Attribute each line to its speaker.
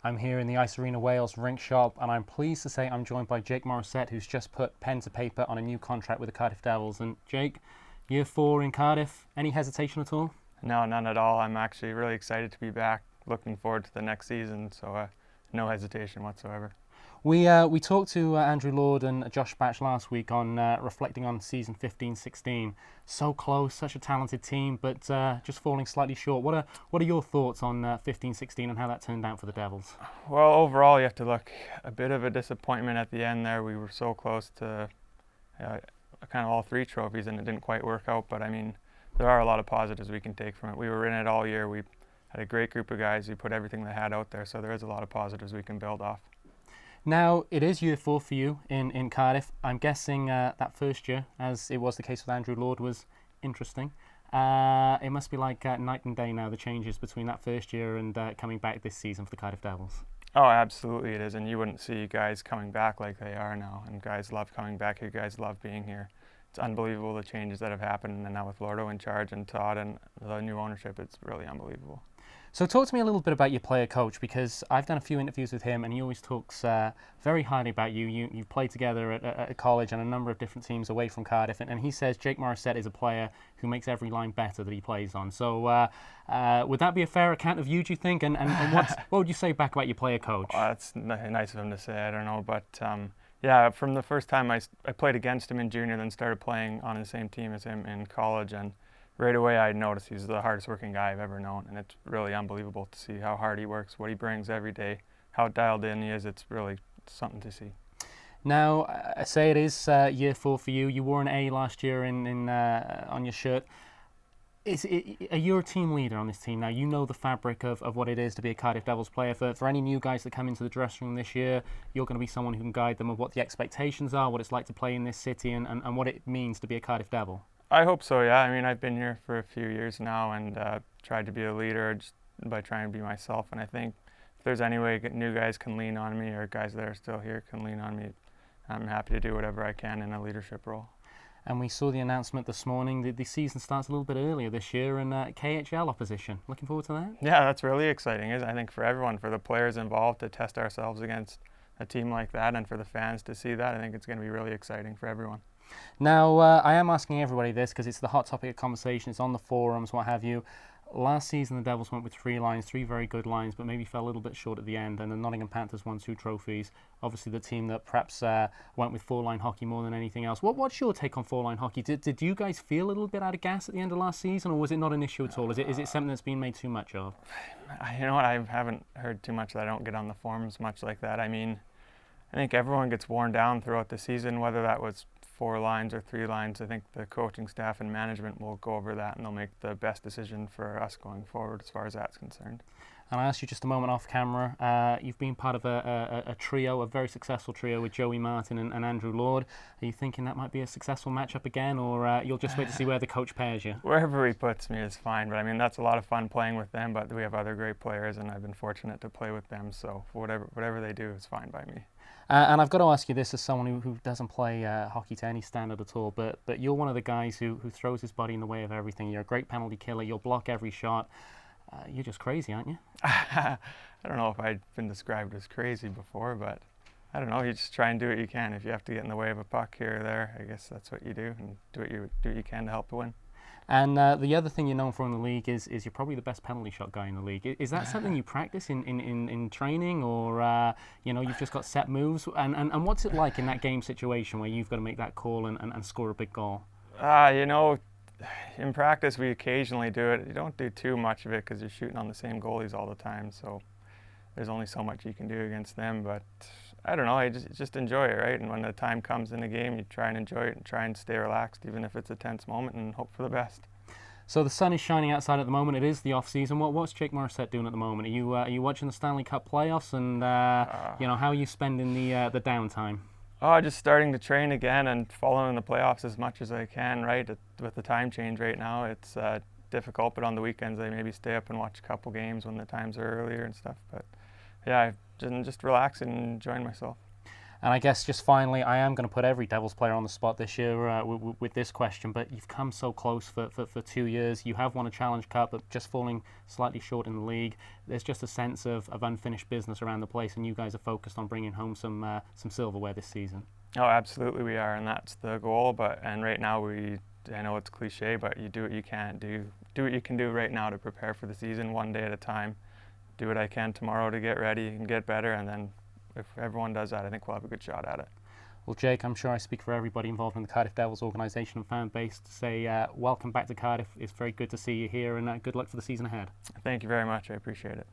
Speaker 1: I'm here in the Ice Arena Wales rink shop, and I'm pleased to say I'm joined by Jake Morissette, who's just put pen to paper on a new contract with the Cardiff Devils. And Jake, year 4 in Cardiff, any hesitation at all?
Speaker 2: No, none at all. I'm actually really excited to be back. Looking forward to the next season, so no hesitation whatsoever.
Speaker 1: We talked to Andrew Lord and Josh Batch last week on reflecting on season 15-16. So close, such a talented team, but just falling slightly short. What are your thoughts on 15-16 and how that turned out for the Devils?
Speaker 2: Well, overall, you have to look a bit of a disappointment at the end there. We were so close to kind of all 3 trophies, and it didn't quite work out. But I mean, there are a lot of positives we can take from it. We were in it all year. We had a great group of guys who put everything they had out there, so there is a lot of positives we can build off.
Speaker 1: Now, it is year 4 for you in Cardiff. I'm guessing that first year, as it was the case with Andrew Lord, was interesting. It must be like night and day now, the changes between that first year and coming back this season for the Cardiff Devils.
Speaker 2: Oh, absolutely it is, and you wouldn't see guys coming back like they are now, and guys love coming back here, guys love being here. It's unbelievable the changes that have happened, and now with Lordo in charge and Todd and the new ownership, it's really unbelievable.
Speaker 1: So talk to me a little bit about your player coach, because I've done a few interviews with him and he always talks very highly about you. You've played together at college and a number of different teams away from Cardiff, and he says Jake Morissette is a player who makes every line better that he plays on. So would that be a fair account of you, do you think? And what would you say back about your player coach?
Speaker 2: Well, that's nice of him to say, I don't know, but yeah, from the first time I played against him in junior, then started playing on the same team as him in college, and right away I noticed he's the hardest working guy I've ever known, and it's really unbelievable to see how hard he works, what he brings every day, how dialed in he is. It's really something to see.
Speaker 1: Now, I say it is year 4 for you. You wore an A last year on your shirt. Are you a team leader on this team now? You know the fabric of what it is to be a Cardiff Devils player. For any new guys that come into the dressing room this year, you're going to be someone who can guide them of what the expectations are, what it's like to play in this city, and what it means to be a Cardiff Devil.
Speaker 2: I hope so, yeah. I mean, I've been here for a few years now and tried to be a leader just by trying to be myself. And I think if there's any way new guys can lean on me, or guys that are still here can lean on me, I'm happy to do whatever I can in a leadership role.
Speaker 1: And we saw the announcement this morning that the season starts a little bit earlier this year in KHL opposition. Looking forward to that?
Speaker 2: Yeah, that's really exciting, I think, for everyone, for the players involved to test ourselves against a team like that, and for the fans to see that. I think it's going to be really exciting for everyone.
Speaker 1: Now, I am asking everybody this because it's the hot topic of conversation. It's on the forums, what have you. Last season, the Devils went with 3 lines, 3 very good lines, but maybe fell a little bit short at the end. And the Nottingham Panthers won 2 trophies. Obviously, the team that perhaps went with 4-line hockey more than anything else. What's your take on 4-line hockey? Did you guys feel a little bit out of gas at the end of last season, or was it not an issue at all? Is it something that's been made too much of?
Speaker 2: You know what? I haven't heard too much. I don't get on the forums much like that. I mean, I think everyone gets worn down throughout the season, whether that was 4 lines or 3 lines. I think the coaching staff and management will go over that, and they'll make the best decision for us going forward as far as that's concerned.
Speaker 1: And I asked you just a moment off camera, you've been part of a trio, a very successful trio with Joey Martin and Andrew Lord. Are you thinking that might be a successful matchup again, or you'll just wait to see where the coach pairs you?
Speaker 2: Wherever he puts me is fine, but I mean, that's a lot of fun playing with them, but we have other great players, and I've been fortunate to play with them, so whatever they do is fine by me.
Speaker 1: And I've got to ask you this as someone who doesn't play hockey to any standard at all, but you're one of the guys who throws his body in the way of everything. You're a great penalty killer. You'll block every shot. You're just crazy, aren't you?
Speaker 2: I don't know if I've been described as crazy before, but I don't know. You just try and do what you can. If you have to get in the way of a puck here or there, I guess that's what you do, and do what you can to help to win.
Speaker 1: And the other thing you're known for in the league is you're probably the best penalty shot guy in the league. Is that something you practice in training, or you've just got set moves? And what's it like in that game situation where you've got to make that call and score a big goal?
Speaker 2: In practice we occasionally do it. You don't do too much of it because you're shooting on the same goalies all the time, so there's only so much you can do against them. But I don't know, I just enjoy it, right? And when the time comes in the game, you try and enjoy it and try and stay relaxed, even if it's a tense moment, and hope for the best.
Speaker 1: So the sun is shining outside at the moment. It is the off-season. What's Jake Morissette doing at the moment? Are you watching the Stanley Cup playoffs, and how are you spending the downtime?
Speaker 2: Just starting to train again and following the playoffs as much as I can, right? With the time change right now, it's difficult, but on the weekends I maybe stay up and watch a couple games when the times are earlier and stuff. But yeah, I've just relaxing and enjoying myself.
Speaker 1: And I guess just finally, I am going to put every Devils player on the spot this year with this question, but you've come so close for 2 years. You have won a Challenge Cup, but just falling slightly short in the league. There's just a sense of unfinished business around the place, and you guys are focused on bringing home some silverware this season.
Speaker 2: Oh, absolutely we are, and that's the goal. And right now I know it's cliche, but you do what you can do what you can do right now to prepare for the season, one day at a time. Do what I can tomorrow to get ready and get better, and then if everyone does that, I think we'll have a good shot at it.
Speaker 1: Well, Jake, I'm sure I speak for everybody involved in the Cardiff Devils organisation and fan base to say welcome back to Cardiff. It's very good to see you here, and good luck for the season ahead.
Speaker 2: Thank you very much. I appreciate it.